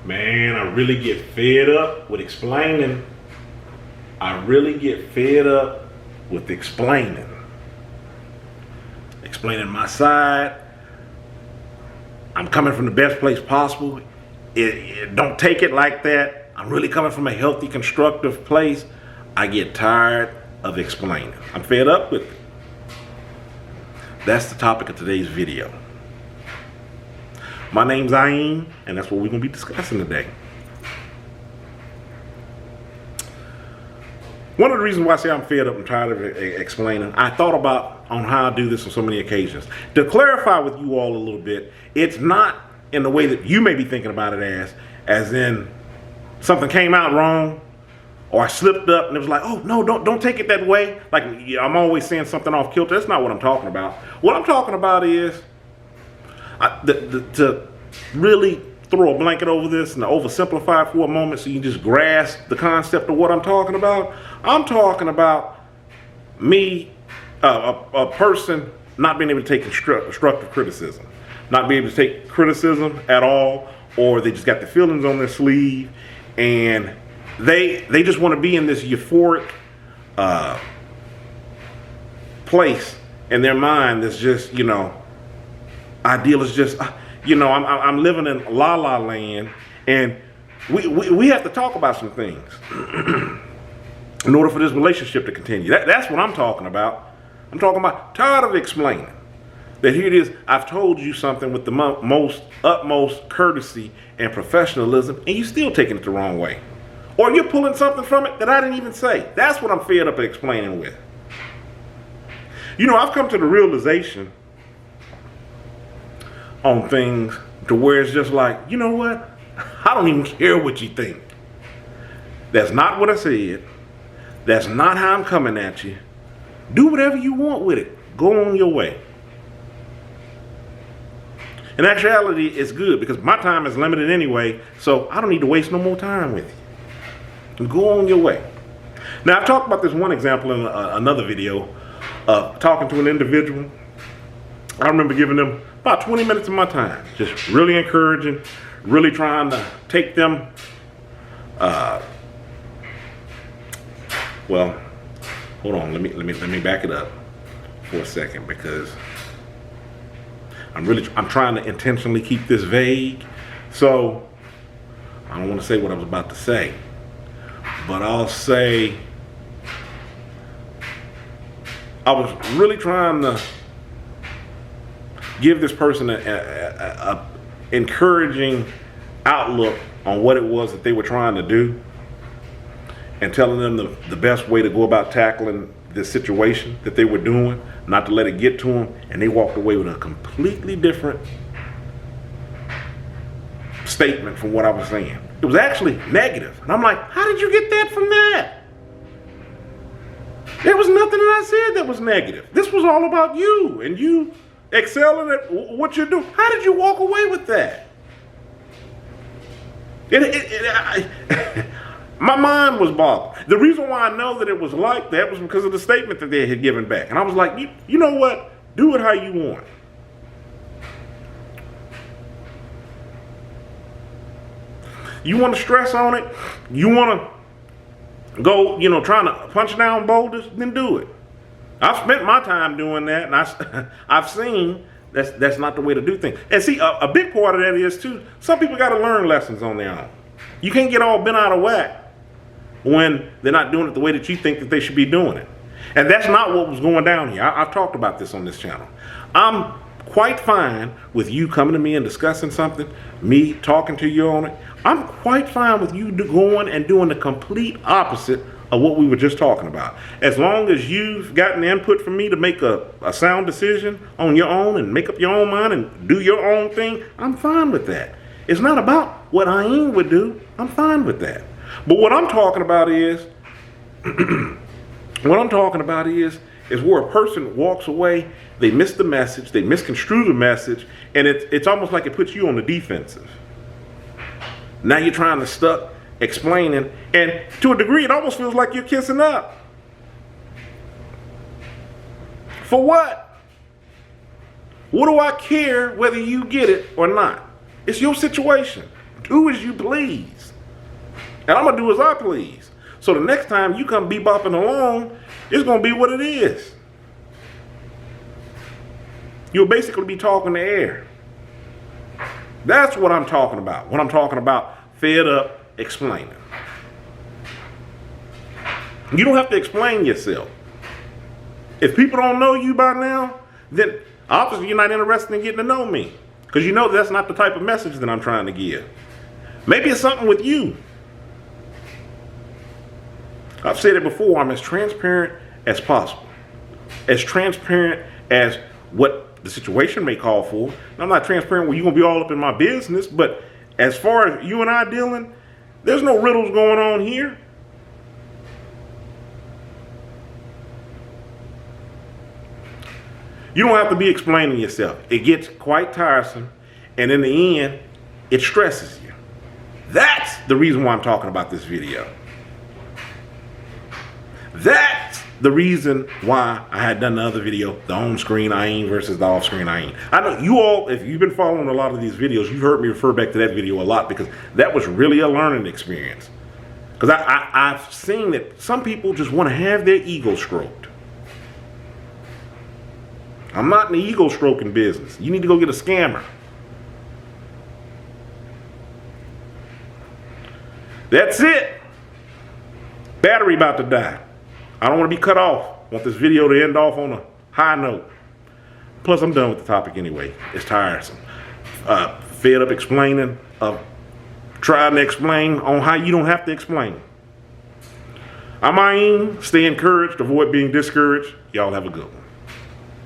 Man, I really get fed up with explaining. I really get fed up with explaining. Explaining my side. I'm coming from the best place possible. Don't take it like that. I'm really coming from a healthy, constructive place. I get tired of explaining. I'm fed up with it. That's the topic of today's video. My name's Ayin, and that's what we're going to be discussing today. One of the reasons why I say I'm fed up and tired of explaining, I thought about on how I do this on so many occasions. To clarify with you all a little bit, it's not in the way that you may be thinking about it as in something came out wrong, or I slipped up and it was like, oh, no, don't take it that way. Like I'm always saying something off kilter. That's not what I'm talking about. What I'm talking about is to really throw a blanket over this and to oversimplify it for a moment so you can just grasp the concept of what I'm talking about. I'm talking about me, a person not being able to take constructive criticism, not being able to take criticism at all, or they just got the feelings on their sleeve and they just want to be in this euphoric place in their mind that's just, ideal is just, I'm living in la la land, and we have to talk about some things in order for this relationship to continue. That's what I'm talking about. I'm talking about tired of explaining. That here it is, I've told you something with the utmost courtesy and professionalism, and you're still taking it the wrong way. Or you're pulling something from it that I didn't even say. That's what I'm fed up of explaining with. I've come to the realization on things to where it's just like, you know what? I don't even care what you think. That's not what I said. That's not how I'm coming at you. Do whatever you want with it. Go on your way. In actuality, it's good because my time is limited anyway, so I don't need to waste no more time with you. Go on your way. Now, I've talked about this one example in another video, talking to an individual. I remember giving them about 20 minutes of my time, just really encouraging, really trying to take them, well, hold on, let me back it up for a second, because I'm trying to intentionally keep this vague, so I don't want to say what I was about to say, but I'll say I was really trying to give this person a encouraging outlook on what it was that they were trying to do, and telling them the best way to go about tackling this situation that they were doing, not to let it get to them, and they walked away with a completely different statement from what I was saying. It was actually negative, and I'm like, how did you get that from that? There was nothing that I said that was negative. This was all about you, and you excelling at what you're doing. How did you walk away with that? My mind was boggling. The reason why I know that it was like that was because of the statement that they had given back. And I was like, you know what? Do it how you want. You want to stress on it? You want to go, trying to punch down boulders? Then do it. I've spent my time doing that, and I've seen that's not the way to do things. And see, a big part of that is, too, some people got to learn lessons on their own. You can't get all bent out of whack when they're not doing it the way that you think that they should be doing it. And that's not what was going down here. I've talked about this on this channel. I'm quite fine with you coming to me and discussing something, me talking to you on it. I'm quite fine with you going and doing the complete opposite of what we were just talking about. As long as you've gotten the input from me to make a sound decision on your own and make up your own mind and do your own thing, I'm fine with that. It's not about what Ayin would do. I'm fine with that. But what I'm talking about is, is where a person walks away, they miss the message, they misconstrue the message, and it's almost like it puts you on the defensive. Now you're trying to stuck explaining, and to a degree it almost feels like you're kissing up. For what? What do I care whether you get it or not? It's your situation. Do as you please. And I'm going to do as I please. So the next time you come bebopping along, it's going to be what it is. You'll basically be talking to air. That's what I'm talking about. When I'm talking about fed up explaining. You don't have to explain yourself. If people don't know you by now, then obviously you're not interested in getting to know me. Because you know that's not the type of message that I'm trying to give. Maybe it's something with you. I've said it before, I'm as transparent as possible. As transparent as what the situation may call for. I'm not transparent where you're going to be all up in my business, but as far as you and I dealing, there's no riddles going on here. You don't have to be explaining yourself. It gets quite tiresome, and in the end, it stresses you. That's the reason why I'm talking about this video. That's the reason why I had done the other video, the on-screen Ayin versus the off-screen Ayin. I know you all, if you've been following a lot of these videos, you've heard me refer back to that video a lot because that was really a learning experience. Because I've seen that some people just want to have their ego stroked. I'm not in the ego stroking business. You need to go get a scammer. That's it. Battery about to die. I don't want to be cut off. I want this video to end off on a high note. Plus, I'm done with the topic anyway. It's tiresome. Fed up explaining, trying to explain on how you don't have to explain. I'm Ayin. Stay encouraged. Avoid being discouraged. Y'all have a good one.